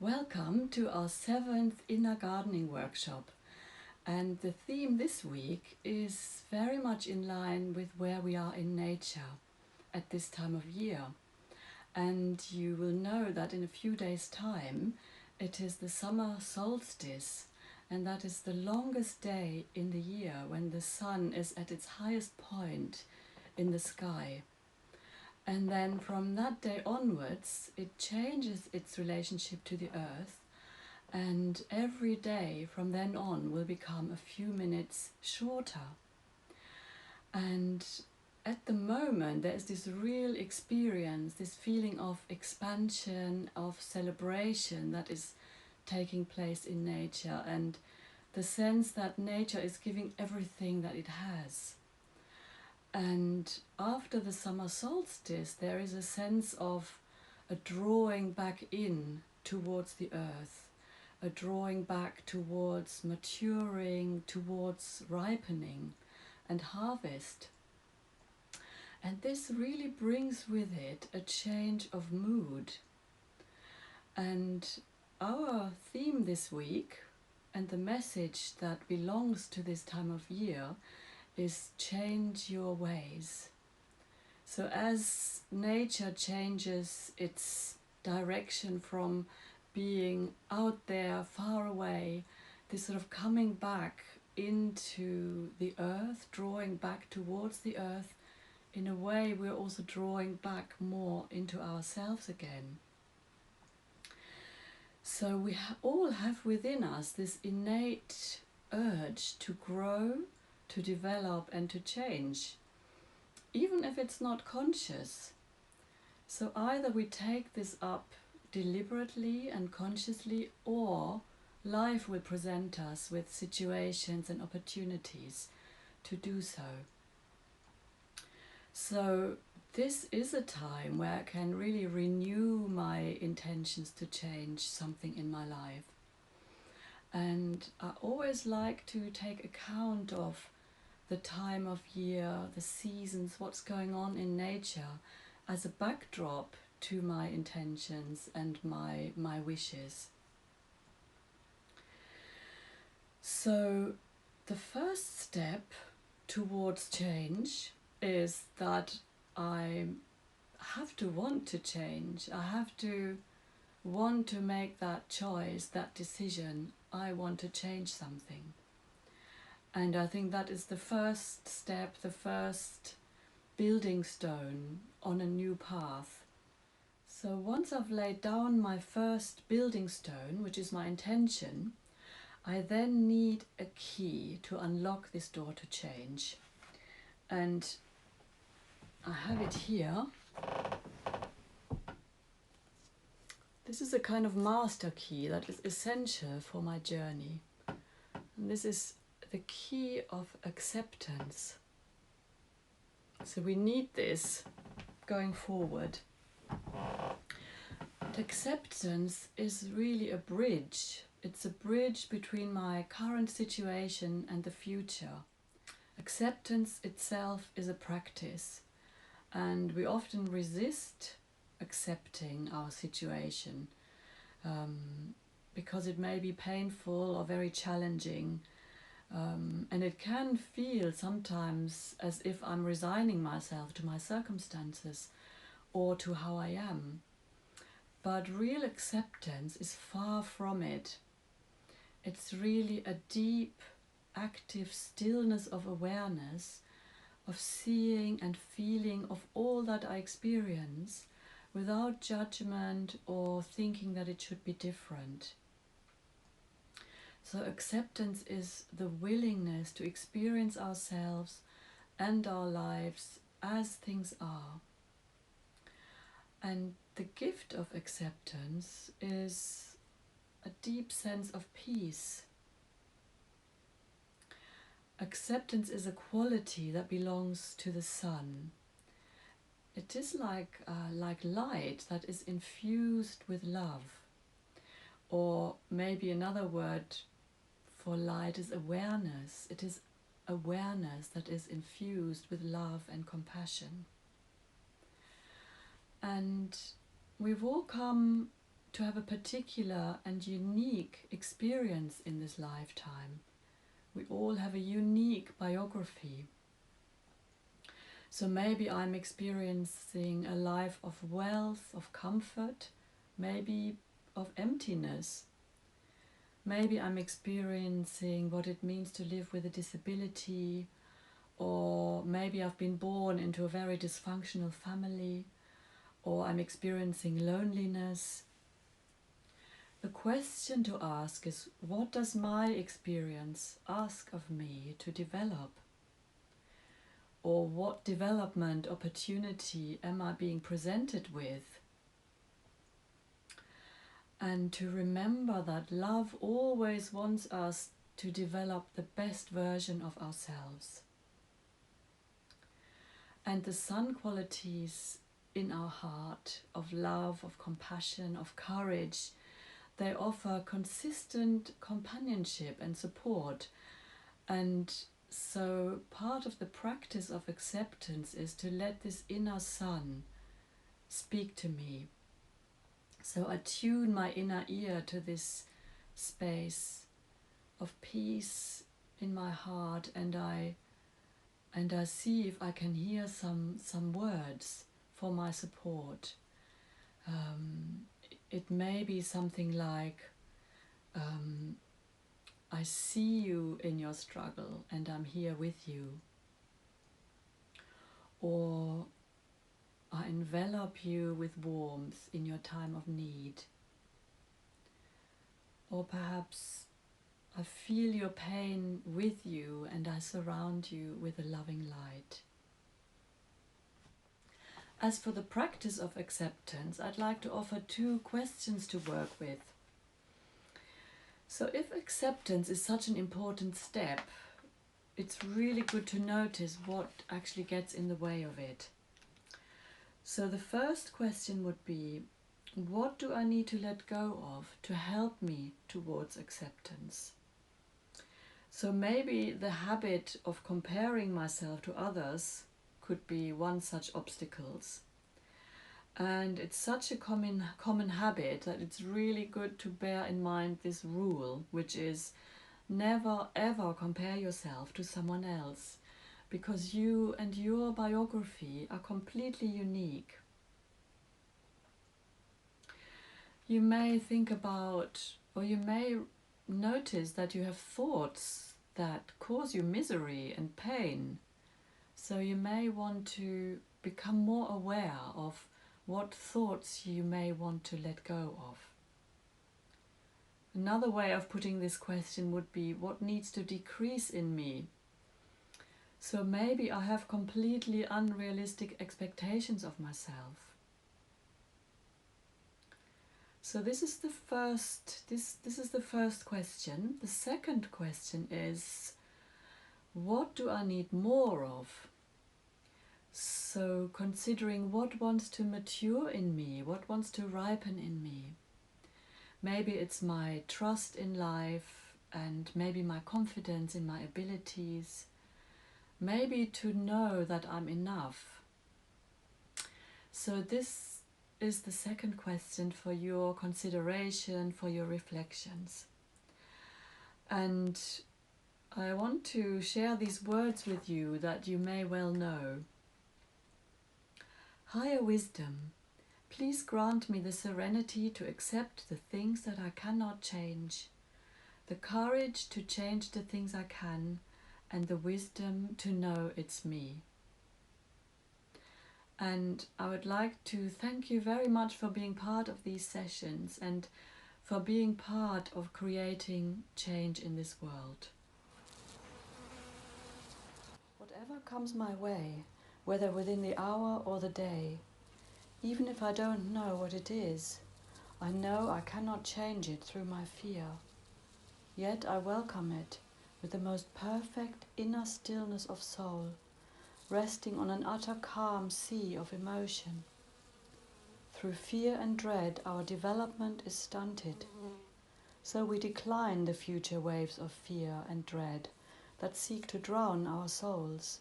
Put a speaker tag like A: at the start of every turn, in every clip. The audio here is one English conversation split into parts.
A: Welcome to our 7th Inner Gardening Workshop, and the theme this week is very much in line with where we are in nature at this time of year. And you will know that in a few days' time it is the summer solstice, and that is the longest day in the year when the sun is at its highest point in the sky. And then from that day onwards, it changes its relationship to the earth, and every day from then on will become a few minutes shorter. And at the moment, there's this real experience, this feeling of expansion, of celebration that is taking place in nature, and the sense that nature is giving everything that it has. And after the summer solstice, there is a sense of a drawing back in towards the earth, a drawing back towards maturing, towards ripening and harvest. And this really brings with it a change of mood. And our theme this week, and the message that belongs to this time of year, is change your ways. So as nature changes its direction from being out there far away, this sort of coming back into the earth, drawing back towards the earth, in a way we're also drawing back more into ourselves again. So we all have within us this innate urge to grow, to develop and to change, even if it's not conscious. So either we take this up deliberately and consciously, or life will present us with situations and opportunities to do so. So this is a time where I can really renew my intentions to change something in my life. And I always like to take account of the time of year, the seasons, what's going on in nature as a backdrop to my intentions and my wishes. So the first step towards change is that I have to want to change. I have to want to make that choice, that decision. I want to change something. And I think that is the first step, the first building stone on a new path. So once I've laid down my first building stone, which is my intention, I then need a key to unlock this door to change. And I have it here. This is a kind of master key that is essential for my journey. And this is the key of acceptance. So we need this going forward. And acceptance is really a bridge. It's a bridge between my current situation and the future. Acceptance itself is a practice, and we often resist accepting our situation because it may be painful or very challenging. And it can feel sometimes as if I'm resigning myself to my circumstances or to how I am. But real acceptance is far from it. It's really a deep, active stillness of awareness, of seeing and feeling of all that I experience without judgment or thinking that it should be different. So acceptance is the willingness to experience ourselves and our lives as things are. And the gift of acceptance is a deep sense of peace. Acceptance is a quality that belongs to the sun. It is like light that is infused with love. Or maybe another word for light is awareness. It is awareness that is infused with love and compassion. And we've all come to have a particular and unique experience in this lifetime. We all have a unique biography. So maybe I'm experiencing a life of wealth, of comfort, maybe of emptiness. Maybe I'm experiencing what it means to live with a disability, or maybe I've been born into a very dysfunctional family, or I'm experiencing loneliness. The question to ask is, what does my experience ask of me to develop? Or what development opportunity am I being presented with? And to remember that love always wants us to develop the best version of ourselves. And the sun qualities in our heart of love, of compassion, of courage, they offer consistent companionship and support. And so part of the practice of acceptance is to let this inner sun speak to me. So I tune my inner ear to this space of peace in my heart, and I see if I can hear some words for my support. It may be something like, I see you in your struggle and I'm here with you. Or I envelop you with warmth in your time of need. Or perhaps I feel your pain with you and I surround you with a loving light. As for the practice of acceptance, I'd like to offer 2 questions to work with. So if acceptance is such an important step, it's really good to notice what actually gets in the way of it. So the first question would be, what do I need to let go of to help me towards acceptance? So maybe the habit of comparing myself to others could be one such obstacle. And it's such a common habit that it's really good to bear in mind this rule, which is never ever compare yourself to someone else, because you and your biography are completely unique. You may think about, or you may notice that you have thoughts that cause you misery and pain. So you may want to become more aware of what thoughts you may want to let go of. Another way of putting this question would be, what needs to decrease in me? So maybe I have completely unrealistic expectations of myself. So this is the first question. The second question is, what do I need more of? So considering what wants to mature in me, what wants to ripen in me. Maybe it's my trust in life, and maybe my confidence in my abilities. Maybe to know that I'm enough. So this is the second question for your consideration, for your reflections. And I want to share these words with you that you may well know. Higher wisdom, please grant me the serenity to accept the things that I cannot change, the courage to change the things I can, and the wisdom to know it's me. And I would like to thank you very much for being part of these sessions and for being part of creating change in this world. Whatever comes my way, whether within the hour or the day, even if I don't know what it is, I know I cannot change it through my fear. Yet I welcome it with the most perfect inner stillness of soul, resting on an utter calm sea of emotion. Through fear and dread, our development is stunted. So we decline the future waves of fear and dread that seek to drown our souls.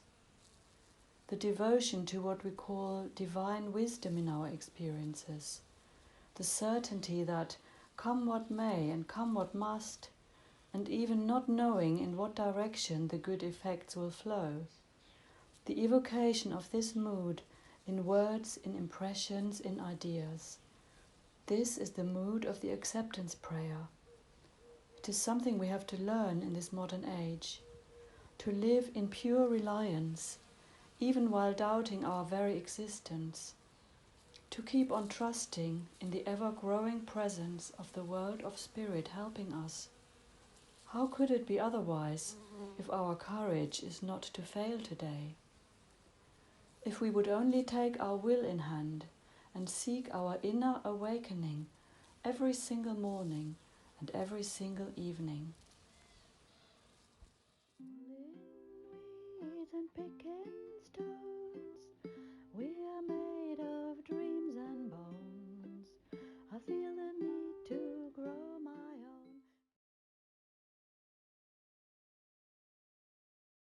A: The devotion to what we call divine wisdom in our experiences, the certainty that come what may and come what must, and even not knowing in what direction the good effects will flow. The evocation of this mood in words, in impressions, in ideas. This is the mood of the acceptance prayer. It is something we have to learn in this modern age, to live in pure reliance, even while doubting our very existence, to keep on trusting in the ever-growing presence of the world of spirit helping us. How could it be otherwise if our courage is not to fail today? If we would only take our will in hand and seek our inner awakening every single morning and every single evening.
B: Weeds and picking stones.